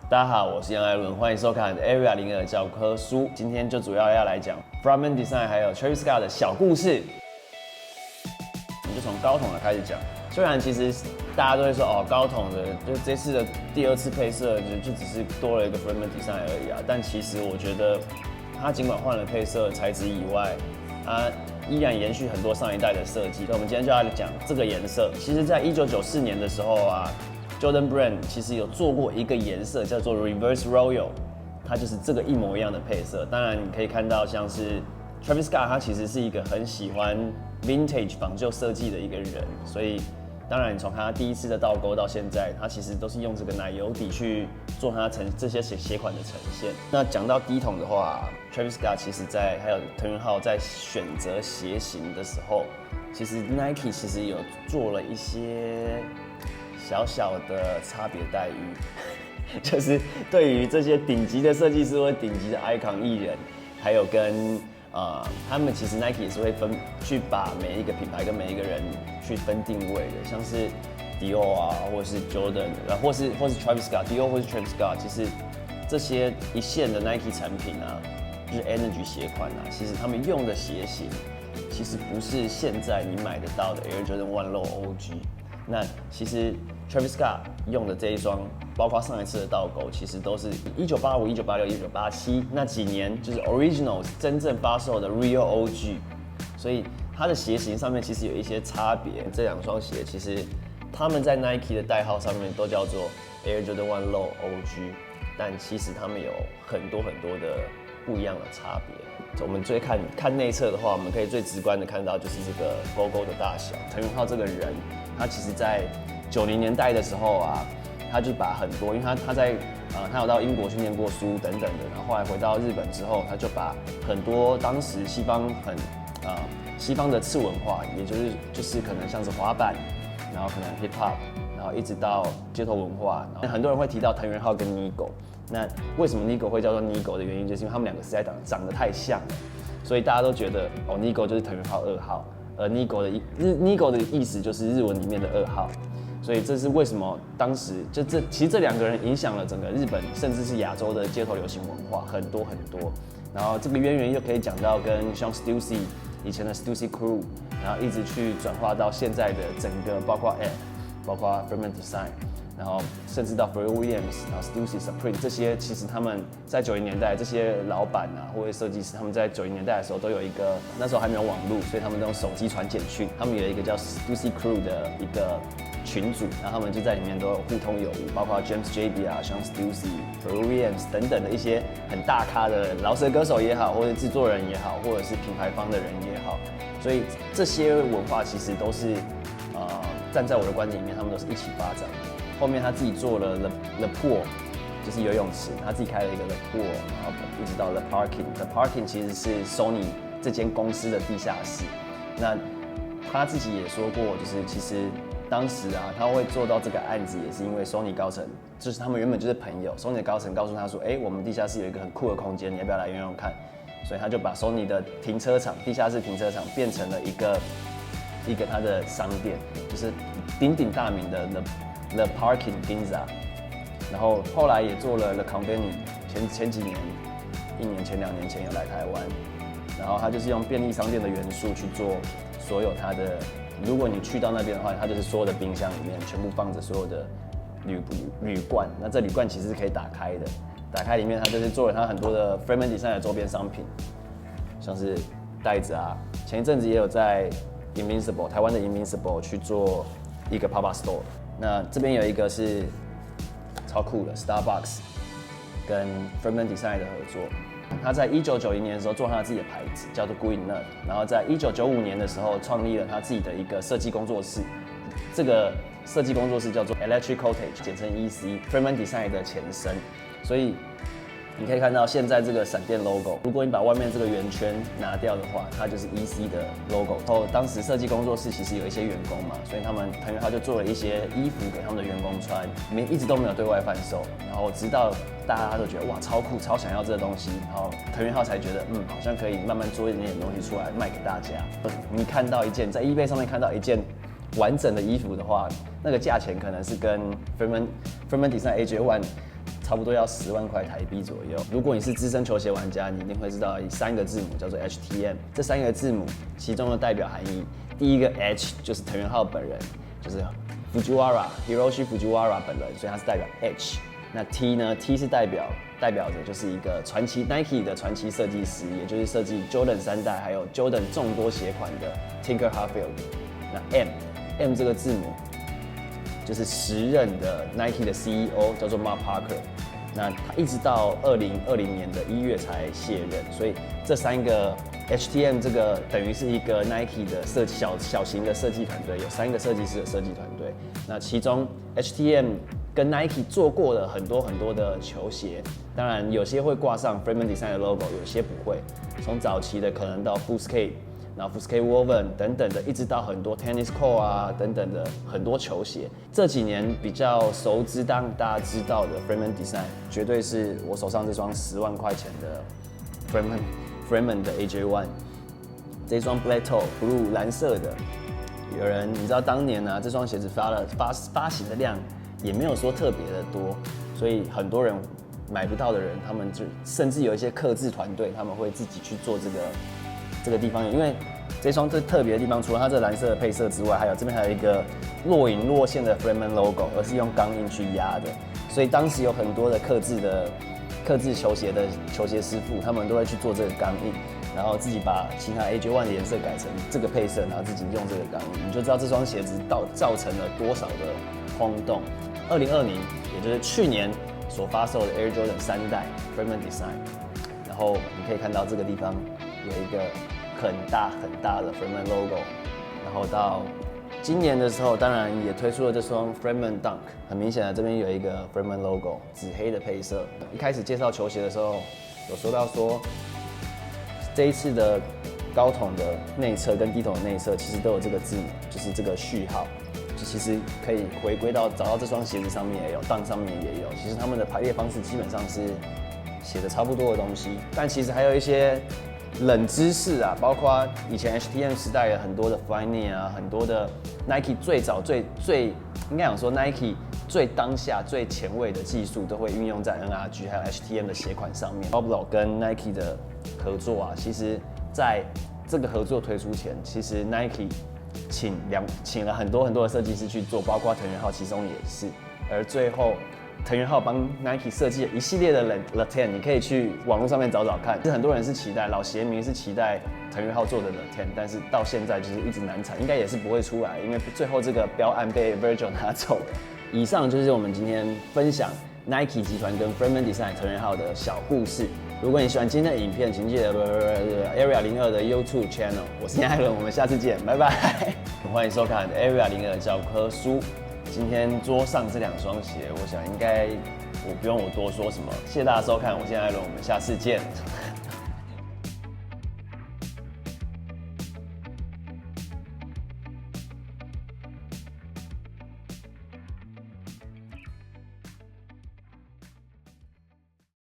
大家好，我是杨艾伦，欢迎收看 Area 02教科书。今天就主要来讲 Frogman Design 还有 Travis Scott 的小故事。我们就从高筒的开始讲。虽然其实大家都会说哦，高筒的就这次的第二次配色就只是多了一个 Frogman Design 而已啊。但其实我觉得它尽管换了配色材质以外，它依然延续很多上一代的设计。那我们今天就要讲这个颜色。其实，在1994年的时候啊。Jordan Brand 其实有做过一个颜色叫做 Reverse Royal， 它就是这个一模一样的配色。当然你可以看到像是 Travis Scott， 他其实是一个很喜欢 Vintage 仿旧设计的一个人，所以当然从他第一次的倒钩到现在，他其实都是用这个奶油底去做他这些鞋款的呈现。那讲到低筒的话 ，Travis Scott 其实还有藤原浩在选择鞋型的时候，其实 Nike 其实有做了一些小小的差别待遇，就是对于这些顶级的设计师或顶级的 icon 艺人，还有跟他们其实 Nike 也是会去把每一个品牌跟每一个人去分定位的，像是 Dior 啊，或者是 Jordan， 或是 Travis Scott，Dior 或是 Travis Scott， 其实这些一线的 Nike 产品啊，就是 Energy 鞋款啊，其实他们用的鞋型其实不是现在你买得到的 Air Jordan 1 Low OG。那其实 Travis Scott 用的这一双，包括上一次的倒钩，其实都是1985、1986、1987那几年，就是 Originals 真正发售的 Real OG， 所以它的鞋型上面其实有一些差别。这两双鞋其实他们在 Nike 的代号上面都叫做 Air Jordan 1 Low OG， 但其实他们有很多的不一样的差别。我们看内侧的话，我们可以最直观的看到就是这个勾勾的大小。藤原浩这个人，他其实在90年代的时候啊，他就把很多，因为他有到英国去念过书等等的，然后后来回到日本之后，他就把很多当时西方的次文化，也就是可能像是滑板，然后可能 hip hop， 然后一直到街头文化，然后很多人会提到藤原浩跟 Nigo。那为什么 Nigo 会叫做 Nigo 的原因，就是因为他们两个实在长得太像了，所以大家都觉得哦 Nigo 就是藤原浩2号，而 Nigo 的意思就是日文里面的2号，所以这是为什么当时其实这两个人影响了整个日本甚至是亚洲的街头流行文化很多。然后这个渊源又可以讲到跟像 Stussy 以前的 Stussy Crew， 然后一直去转化到现在的整个包括 Frogman Design。然后甚至到 Pharrell Williams， 然后 Stussy Supreme 这些，其实他们在90年代这些老板啊或者设计师，他们在90年代的时候都有一个，那时候还没有网络，所以他们都用手机传简讯。他们有一个叫 Stussy Crew 的一个群组，然后他们就在里面都有互通有无，包括 James JB 啊、像 Stussy、Pharrell Williams 等等的一些很大咖的饶舌歌手也好，或者制作人也好，或者是品牌方的人也好，所以这些文化其实都是站在我的观点里面，他们都是一起发展的。后面他自己做了 The Pool， 就是游泳池，他自己开了一个 The Pool， 然后一直到 The Parking。The Parking 其实是 Sony 这间公司的地下室。那他自己也说过，就是其实当时啊，他会做到这个案子，也是因为 Sony 高层，就是他们原本就是朋友。Sony 的高层告诉他说，我们地下室有一个很酷的空间，你要不要来用用看？所以他就把 Sony 的地下室停车场变成了一个他的商店，就是鼎鼎大名的 The Parking Ginza， 然后后来也做了 The Conveni， 前几年，1年前、2年前有来台湾，然后他就是用便利商店的元素去做所有他的，如果你去到那边的话，他就是所有的冰箱里面全部放着所有的铝罐，那这铝罐其实是可以打开的，打开里面他就是做了他很多的 Frogman Design 的周边商品，像是袋子啊，前一阵子也有在 Invincible 台湾的 Invincible 去做一个 Pop-up Store。那这边有一个是超酷的 Starbucks 跟 Frogman Design 的合作。他在1990年的时候做他自己的牌子，叫做 Green Nut， 然后在1995年的时候创立了他自己的一个设计工作室。这个设计工作室叫做 Electric Cottage， 简称 EC，Frogman Design 的前身。所以你可以看到现在这个闪电 logo， 如果你把外面这个圆圈拿掉的话，它就是 EC 的 logo。然后当时设计工作室其实有一些员工嘛，所以藤原浩就做了一些衣服给他们的员工穿，一直都没有对外贩售。然后直到大家都觉得哇超酷，超想要这个东西，然后藤原浩才觉得好像可以慢慢做一点东西出来卖给大家。你看到在 eBay 上面看到一件完整的衣服的话，那个价钱可能是跟 Frogman Design AJ1 差不多要10万块台币左右。如果你是资深球鞋玩家，你一定会知道3个字母叫做 HTM。这3个字母其中的代表含义，第一个 H 就是藤原浩本人，就是Hiroshi Fujiwara 本人，所以它是代表 H。那 T 呢 ？T 是代表着就是一个传奇 Nike 的传奇设计师，也就是设计 Jordan 3代还有 Jordan 众多鞋款的 Tinker Hatfield。那 M 这个字母就是时任的 Nike 的 CEO 叫做 Mark Parker。那他一直到2020年的1月才卸任，所以这3个 HTM 这个等于是一个 Nike 的小型的设计团队，有3个设计师的设计团队。那其中 HTM 跟 Nike 做过了很多的球鞋，当然有些会挂上 Freeman Design 的 logo， 有些不会。从早期的可能到 Full Skate， 然后 Full Skate Woven 等等的，一直到很多 Tennis Core 啊等等的很多球鞋。这几年比较熟知，当大家知道的 Freeman Design， 绝对是我手上这双10万块钱的 Freeman 的 AJ1， 这双 Black Toe Blue 蓝色的。有人你知道当年呢、这双鞋子发行的量也没有说特别的多，所以很多人买不到的人，他们就甚至有一些客制团队，他们会自己去做这个地方，因为这双最特别的地方，除了它这蓝色的配色之外，这边还有一个若隐若现的 Freeman logo， 而是用钢印去压的，所以当时有很多的客制球鞋的球鞋师傅，他们都会去做这个钢印，然后自己把其他 AJ1 的颜色改成这个配色，然后自己用这个钢印，你就知道这双鞋子造成了多少的轰动。2020，也就是去年所发售的 Air Jordan 3代 Freeman Design， 然后你可以看到这个地方有一个很大的 Freeman logo， 然后到今年的时候，当然也推出了这双 Freeman Dunk， 很明显的这边有一个 Freeman logo， 紫黑的配色。一开始介绍球鞋的时候，有说到说这一次的高筒的内侧跟低筒的内侧其实都有这个字母，就是这个序号。就其实可以回归到找到这双鞋子上面也有 ，Dunk 上面也有。其实他们的排列方式基本上是写的差不多的东西，但其实还有一些冷知识啊，包括以前 HTM 时代有很多的 Flyknit 啊，很多的 Nike 最早最应该讲说 Nike 最当下最前卫的技术都会运用在 NRG 还有 HTM 的鞋款上面。Pablo 跟 Nike 的合作啊，其实在这个合作推出前，其实 Nike请了很多的设计师去做，包括藤原浩其中也是。而最后藤原浩帮 Nike 设计了一系列的 The Ten， 你可以去网络上面找看。很多人是期待，老鞋迷是期待藤原浩做的 The Ten， 但是到现在就是一直难产，应该也是不会出来，因为最后这个标案被 Virgil 拿走了。以上就是我们今天分享 Nike 集团跟 Freeman Design 藤原浩的小故事。如果你喜欢今天的影片，请记得Area 02的 YouTube channel。我是艾伦，我们下次见，拜拜。欢迎收看 Area 02教科书。今天桌上这2双鞋，我想应该我不用多说什么。谢谢大家收看，我是艾伦，我们下次见。